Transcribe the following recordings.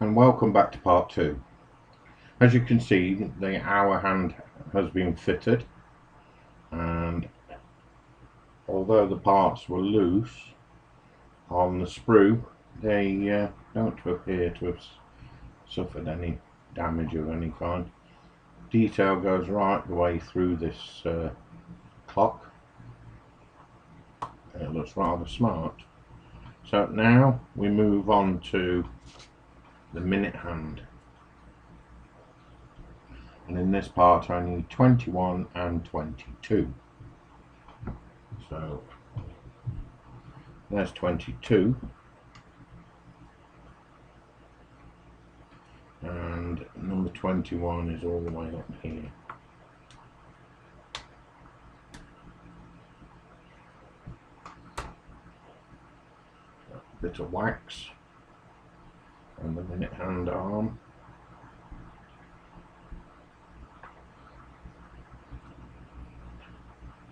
And welcome back to part 2. As you can see, the hour hand has been fitted, and although the parts were loose on the sprue, they don't appear to have suffered any damage of any kind. Detail goes right the way through this clock. It looks rather smart. So now we move on to the minute hand. And in this part I need 21 and 22. So there's 22, and number 21 is all the way up here. A bit of wax on the minute hand arm.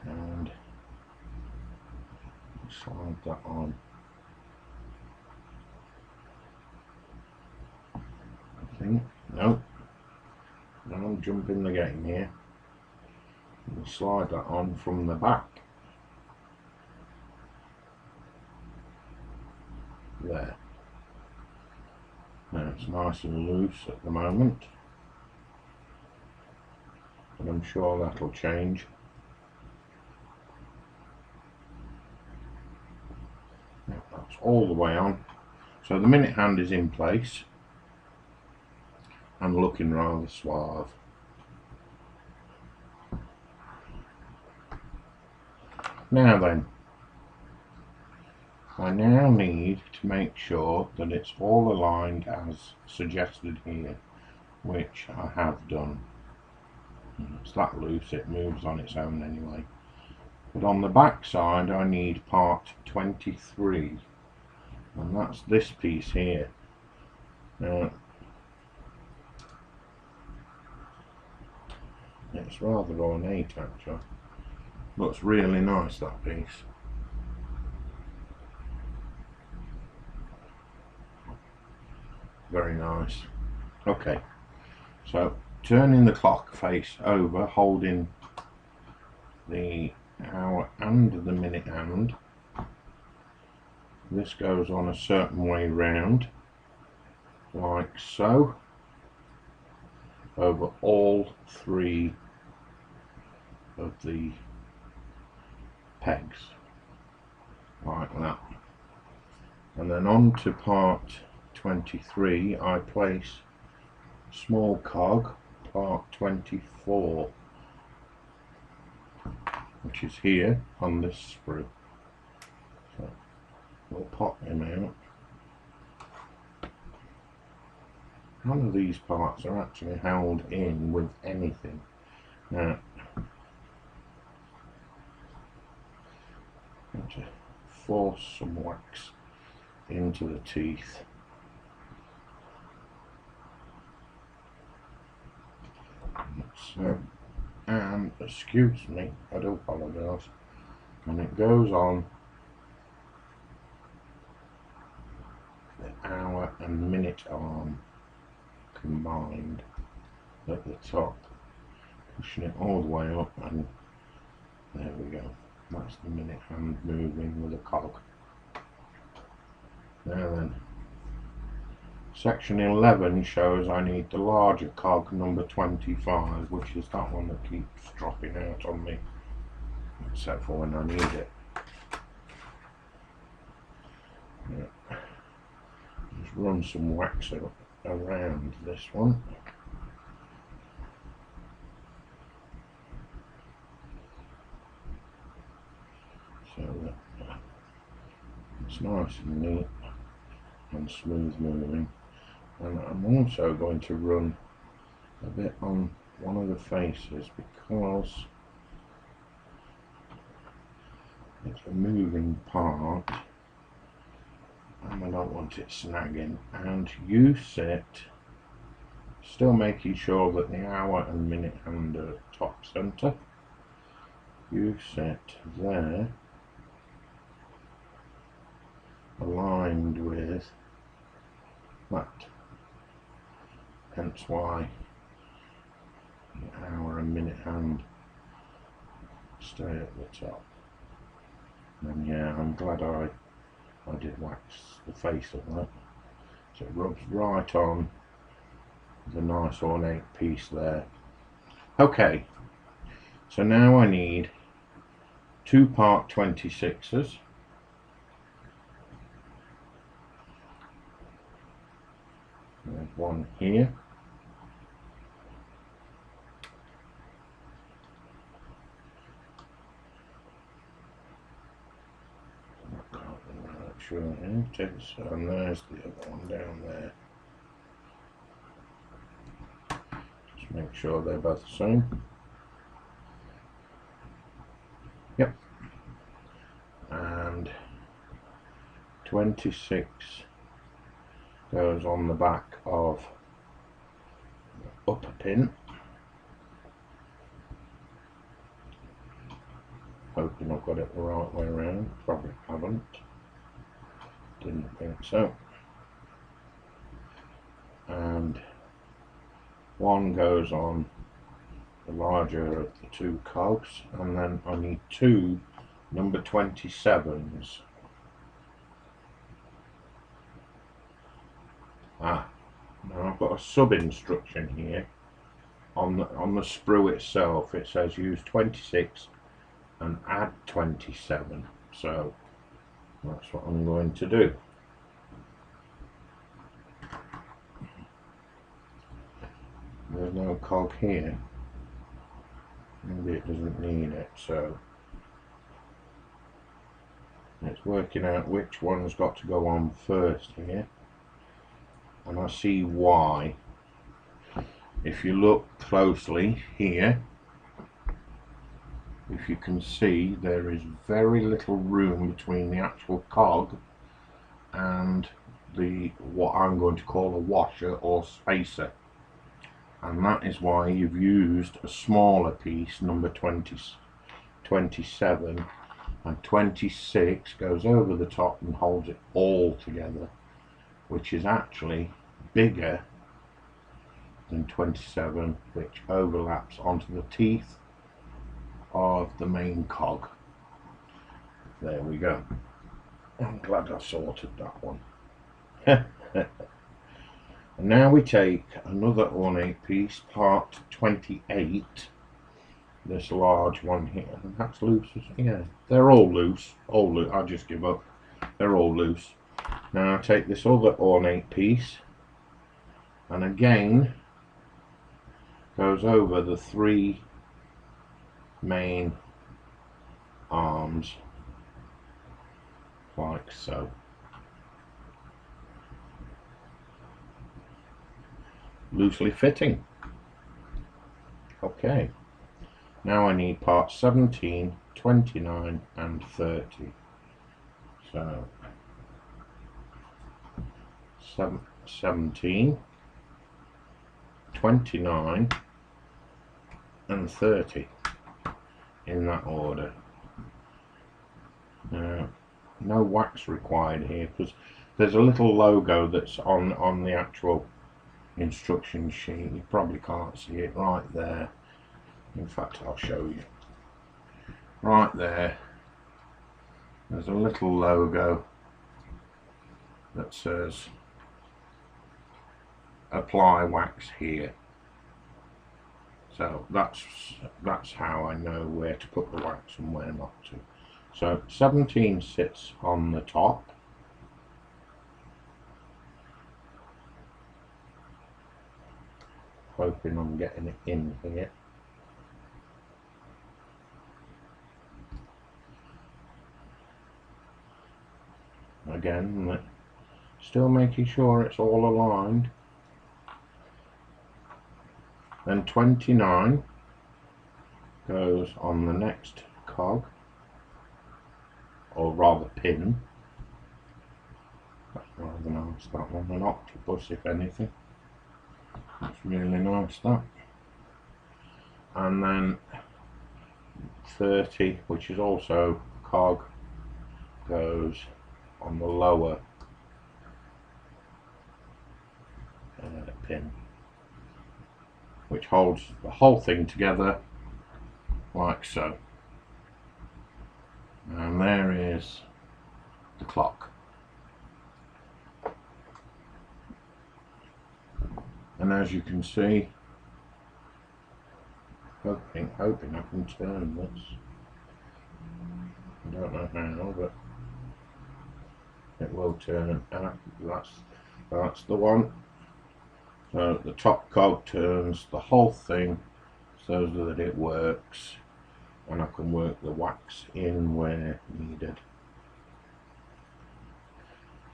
And slide that on. I think. No, I'm jumping the game here. We'll slide that on from the back. There. Now it's nice and loose at the moment, but I'm sure that'll change. That's all the way on. So the minute hand is in place and looking rather suave. Now then, I now need to make sure that it's all aligned as suggested here, which I have done. It's that loose, it moves on its own anyway. But on the back side I need part 23, and that's this piece here. It's rather ornate actually. Looks really nice, that piece. Very nice. Okay, so turning the clock face over, holding the hour and the minute hand. This goes on a certain way round, like so, over all three of the pegs, like that. And then on to part 23 I place small cog, part 24, which is here on this sprue. So we'll pop him out. None of these parts are actually held in with anything. Now, I'm going to force some wax into the teeth. So, and excuse me, I do apologise. And it goes on the hour and minute arm combined at the top, pushing it all the way up, and there we go. That's the minute hand moving with a cog. Now then, section 11 shows I need the larger cog, number 25, which is that one that keeps dropping out on me, except for when I need it. Yeah. Just run some wax around this one. So that it's nice and neat and smooth moving. And I'm also going to run a bit on one of the faces because it's a moving part and I don't want it snagging, and use it, still making sure that the hour and minute hand are top center. Use it there, aligned with that hence why the hour and minute hand stay at the top. And yeah, I'm glad I did wax the face of that, so it rubs right on the nice ornate piece there. Okay, so now I need 2 part 26s. There's one here. Sure, and there's the other one down there. Just make sure they're both the same. Yep. And 26 goes on the back of the upper pin. Hoping I've got it the right way around. Probably haven't. Didn't think so. And one goes on the larger of the 2 cogs, and then I need 2 number 27s. Now I've got a sub instruction here on the sprue itself. It says use 26 and add 27, so that's what I'm going to do. There's no cog here. Maybe it doesn't need it, so it's working out which one's got to go on first here. And I see why. If you look closely here, if you can see, there is very little room between the actual cog and the what I'm going to call a washer or spacer, and that is why you've used a smaller piece, number 27, and 26 goes over the top and holds it all together, which is actually bigger than 27, which overlaps onto the teeth of the main cog. There we go. I'm glad I sorted that one. And now we take another ornate piece, part 28, this large one here, and that's loose. Yeah, they're all loose. I just give up. They're all loose. Now I take this other ornate piece, and again goes over the 3 main arms like so. Loosely fitting. Okay, now I need parts 17, 29 and 30. So 17, 29 and 30 in that order. No wax required here because there's a little logo that's on the actual instruction sheet. You probably can't see it right there. In fact, I'll show you. Right there, there's a little logo that says apply wax here. So that's how I know where to put the wax and where not to. So 17 sits on the top. Hoping I'm getting it in here. Again, still making sure it's all aligned. Then 29 goes on the next cog, or rather pin. That's rather nice, that one. An octopus, if anything. That's really nice, that. And then 30, which is also cog, goes on the lower pin. which holds the whole thing together like so. And there is the clock. And as you can see, hoping I can turn this. I don't know how, but it will turn. That's the one. So the top cog turns the whole thing so that it works, and I can work the wax in where needed.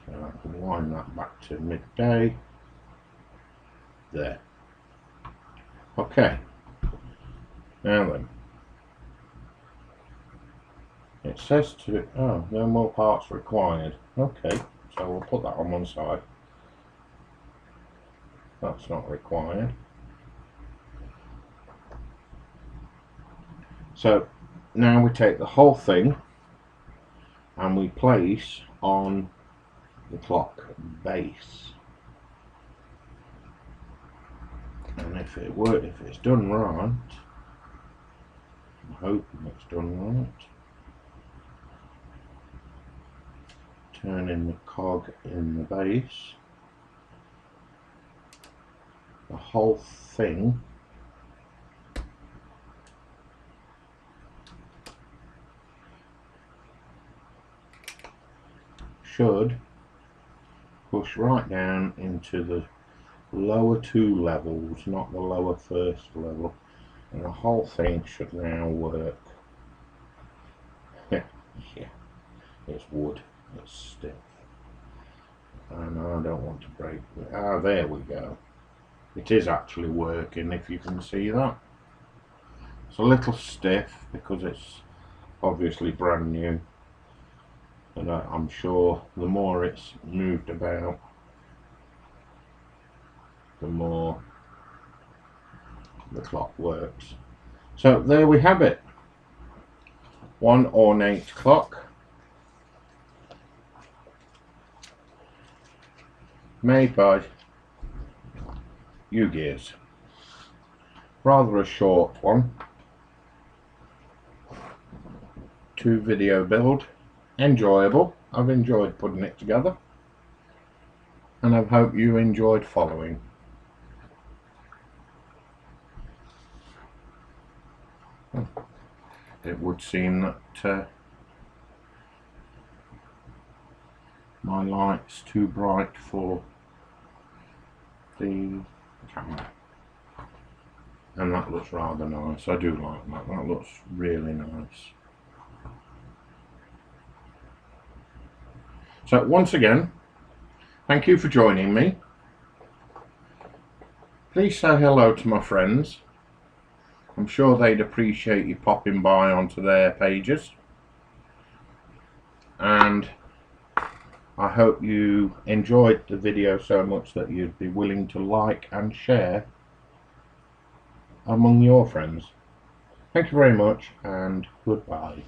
So I can wind that back to midday. There. Okay. Now then, it says to, oh, no more parts required. Okay, so we'll put that on one side. That's not required. So now we take the whole thing and we place on the clock base. And if it's done right, I'm hoping it's done right. Turning the cog in the base. The whole thing should push right down into the lower two levels, not the lower first level, and the whole thing should now work. Yeah, it's wood, it's stiff, and I don't want to break it. Ah, there we go. It is actually working, if you can see that. It's a little stiff because it's obviously brand new, and I'm sure the more it's moved about, the more the clock works. So there we have it. One ornate clock made by UGEARS. Rather a short one. 2 video build. Enjoyable. I've enjoyed putting it together, and I hope you enjoyed following. It would seem that my light's too bright for the camera, and that looks rather nice. I do like that. That looks really nice. So once again, thank you for joining me. Please say hello to my friends. I'm sure they'd appreciate you popping by onto their pages. And I hope you enjoyed the video so much that you'd be willing to like and share among your friends. Thank you very much, and goodbye.